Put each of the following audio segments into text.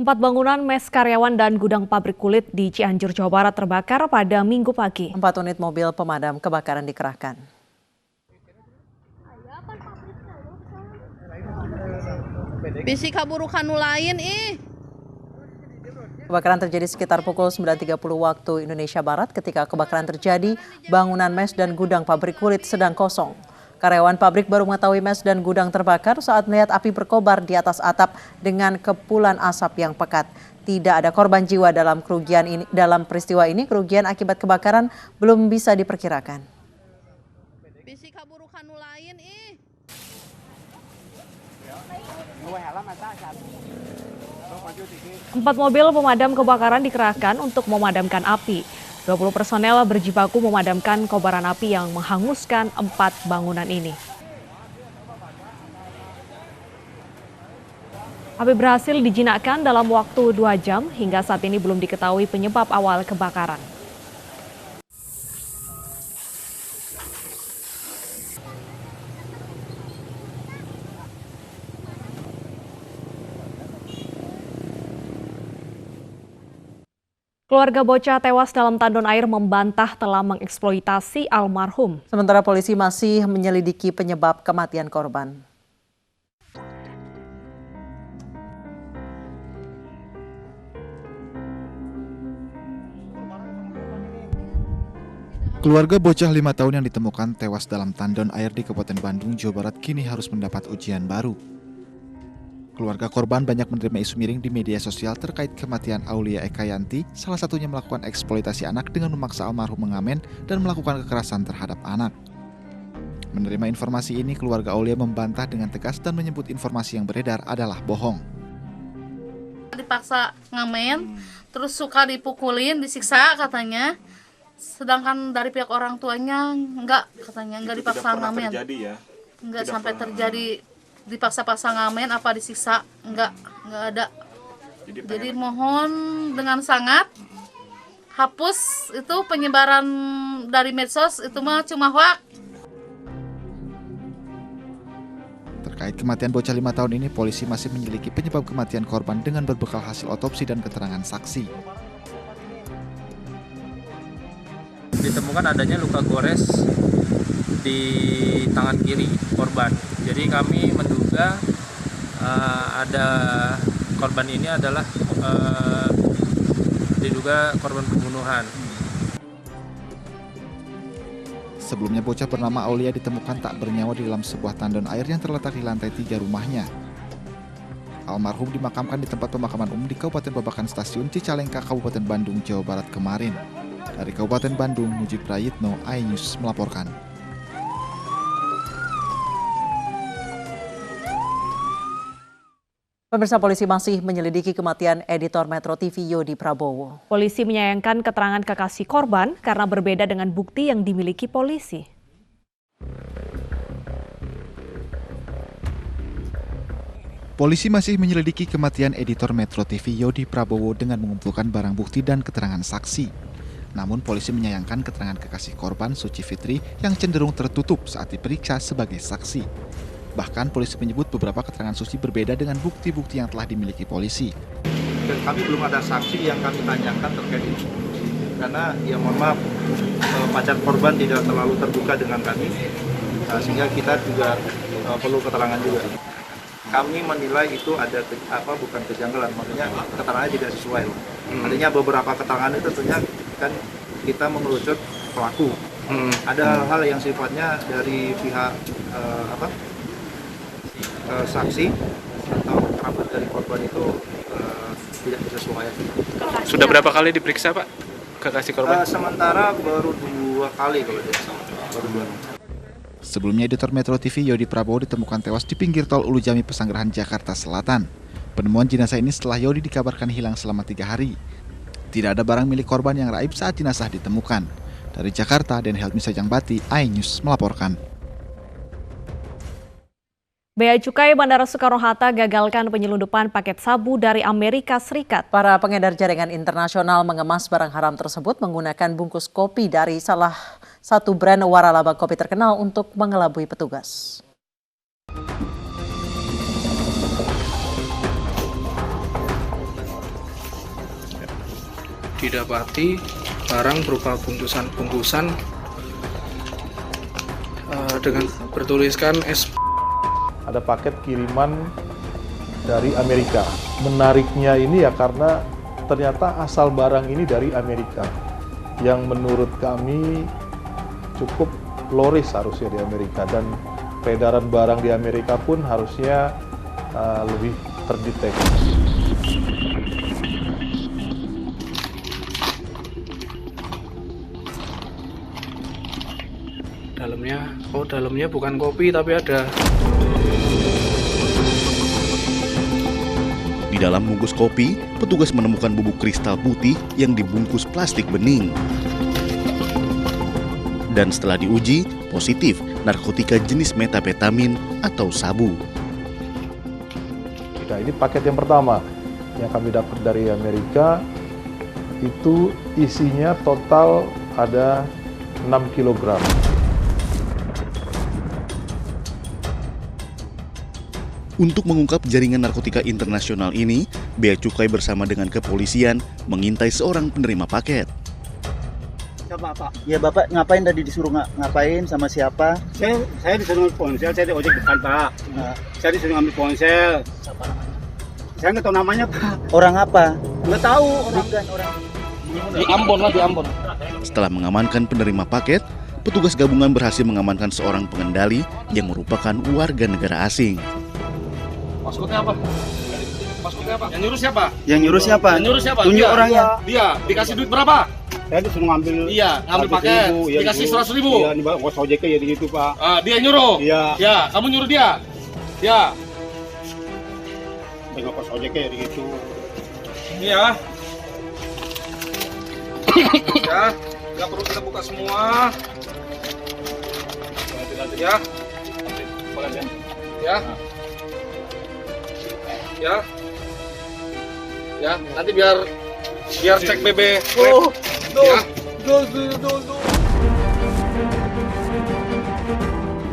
4 bangunan mes karyawan dan gudang pabrik kulit di Cianjur, Jawa Barat terbakar pada Minggu pagi. 4 unit mobil pemadam kebakaran dikerahkan. Bisi kaburu kanu lain Kebakaran terjadi sekitar pukul 9.30 waktu Indonesia Barat. Ketika kebakaran terjadi, bangunan mes dan gudang pabrik kulit sedang kosong. Karyawan pabrik baru mengetahui mes dan gudang terbakar saat melihat api berkobar di atas atap dengan kepulan asap yang pekat. Tidak ada korban jiwa dalam peristiwa ini. Kerugian akibat kebakaran belum bisa diperkirakan. Bisi kaburu kanu lain 4 mobil pemadam kebakaran dikerahkan untuk memadamkan api. 20 personel berjibaku memadamkan kobaran api yang menghanguskan 4 bangunan ini. Api berhasil dijinakkan dalam waktu 2 jam, hingga saat ini belum diketahui penyebab awal kebakaran. Keluarga bocah tewas dalam tandon air membantah telah mengeksploitasi almarhum. Sementara polisi masih menyelidiki penyebab kematian korban. Keluarga bocah 5 tahun yang ditemukan tewas dalam tandon air di Kabupaten Bandung, Jawa Barat kini harus mendapat ujian baru. Keluarga korban banyak menerima isu miring di media sosial terkait kematian Aulia Ekayanti, salah satunya melakukan eksploitasi anak dengan memaksa almarhum mengamen dan melakukan kekerasan terhadap anak. Menerima informasi ini, keluarga Aulia membantah dengan tegas dan menyebut informasi yang beredar adalah bohong. Dipaksa ngamen, terus suka dipukulin, disiksa katanya. Sedangkan dari pihak orang tuanya enggak dipaksa ngamen. Enggak sampai terjadi dipaksa-paksa ngamen apa disiksa, enggak ada. Jadi mohon dengan sangat hapus itu penyebaran dari medsos, itu mah cuma hoax. Terkait kematian bocah 5 tahun ini, polisi masih menyelidiki penyebab kematian korban dengan berbekal hasil otopsi dan keterangan saksi. Ditemukan adanya luka gores di tangan kiri korban. Jadi kami menduga ada korban ini adalah diduga korban pembunuhan. Sebelumnya bocah bernama Aulia ditemukan tak bernyawa di dalam sebuah tandon air yang terletak di lantai 3 rumahnya. Almarhum dimakamkan di tempat pemakaman umum di Kabupaten Babakan Stasiun Cicalengka, Kabupaten Bandung, Jawa Barat kemarin. Dari Kabupaten Bandung, Mujib Prayitno, iNews melaporkan. Pemirsa, polisi masih menyelidiki kematian editor Metro TV Yodi Prabowo. Polisi menyayangkan keterangan kekasih korban karena berbeda dengan bukti yang dimiliki polisi. Polisi masih menyelidiki kematian editor Metro TV Yodi Prabowo dengan mengumpulkan barang bukti dan keterangan saksi. Namun polisi menyayangkan keterangan kekasih korban Suci Fitri yang cenderung tertutup saat diperiksa sebagai saksi. Bahkan polisi menyebut beberapa keterangan Suci berbeda dengan bukti-bukti yang telah dimiliki polisi. Dan kami belum ada saksi yang kami tanyakan terkait ini. Karena ya mohon maaf, pacar korban tidak terlalu terbuka dengan kami, sehingga kita juga perlu keterangan juga. Kami menilai itu ada bukan kejanggalan, maksudnya keterangannya tidak sesuai. Artinya beberapa keterangan itu tentunya kan kita mengerucut pelaku. Ada hal-hal yang sifatnya dari pihak saksi atau kerabat dari korban itu tidak disesuaikan. Sudah berapa kali diperiksa, Pak, kekasih korban? Sementara baru 2 kali kalau tidak salah. Baru 2 kali. Sebelumnya editor Metro TV Yodi Prabowo ditemukan tewas di pinggir tol Ulu Jami Pesanggerahan, Jakarta Selatan. Penemuan jenazah ini setelah Yodi dikabarkan hilang selama 3 hari. Tidak ada barang milik korban yang raib saat jenazah ditemukan. Dari Jakarta, Denhelmi Sajangbati, iNews melaporkan. Bea Cukai Bandara Soekarno-Hatta gagalkan penyelundupan paket sabu dari Amerika Serikat. Para pengedar jaringan internasional mengemas barang haram tersebut menggunakan bungkus kopi dari salah satu brand waralaba kopi terkenal untuk mengelabui petugas. didapati barang berupa bungkusan-bungkusan dengan bertuliskan S. Ada paket kiriman dari Amerika. Menariknya ini ya karena ternyata asal barang ini dari Amerika, yang menurut kami cukup loris harusnya di Amerika, dan peredaran barang di Amerika pun harusnya lebih terdeteksi. Dalamnya bukan kopi tapi ada. Di dalam bungkus kopi, petugas menemukan bubuk kristal putih yang dibungkus plastik bening. Dan setelah diuji, positif narkotika jenis metapetamin atau sabu. Nah, ini paket yang pertama yang kami dapat dari Amerika, itu isinya total ada 6 kg. Untuk mengungkap jaringan narkotika internasional ini, Bea Cukai bersama dengan kepolisian mengintai seorang penerima paket. Siapa, Pak? Ya, Bapak ngapain tadi disuruh ngapain sama siapa? Saya disuruh ngambil ponsel, saya di ojek depan, Pak. Nah, saya disuruh ngambil ponsel. Siapa namanya? Saya nggak tahu namanya, Pak. Orang apa? Nggak tahu. Orang. Di Ambon lah, di Ambon. Setelah mengamankan penerima paket, petugas gabungan berhasil mengamankan seorang pengendali yang merupakan warga negara asing. Maksudnya apa? Maksudnya apa? Yang nyuruh siapa? Yang nyuruh siapa? Yang nyuruh siapa? Tunjuk orangnya. Dia. Dikasih duit berapa? Saya disuruh ngambil. Iya, ngambil paket. Dikasih 100.000. Iya, di bos ojeknya ya di situ, Pak. Dia nyuruh. Iya. Ya, kamu nyuruh dia. Ya. Dengan pos ojeknya ya di situ. Iya. Ya, nggak perlu kita buka semua. Ya. Ya. Ya, nanti biar cek BB.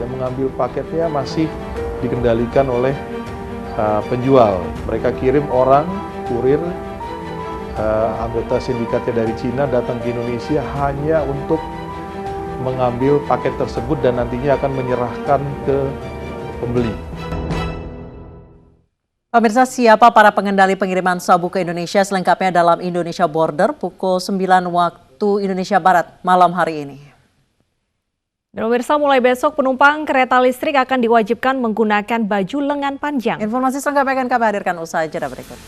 Yang mengambil paketnya masih dikendalikan oleh penjual. Mereka kirim orang, kurir, anggota sindikatnya dari Cina datang ke Indonesia hanya untuk mengambil paket tersebut dan nantinya akan menyerahkan ke pembeli. Pemirsa, siapa para pengendali pengiriman sabu ke Indonesia selengkapnya dalam Indonesia Border pukul 9 waktu Indonesia Barat malam hari ini. Dan pemirsa, mulai besok penumpang kereta listrik akan diwajibkan menggunakan baju lengan panjang. Informasi selengkapnya akan kami hadirkan usai jeda berikut.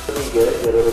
Tiga dari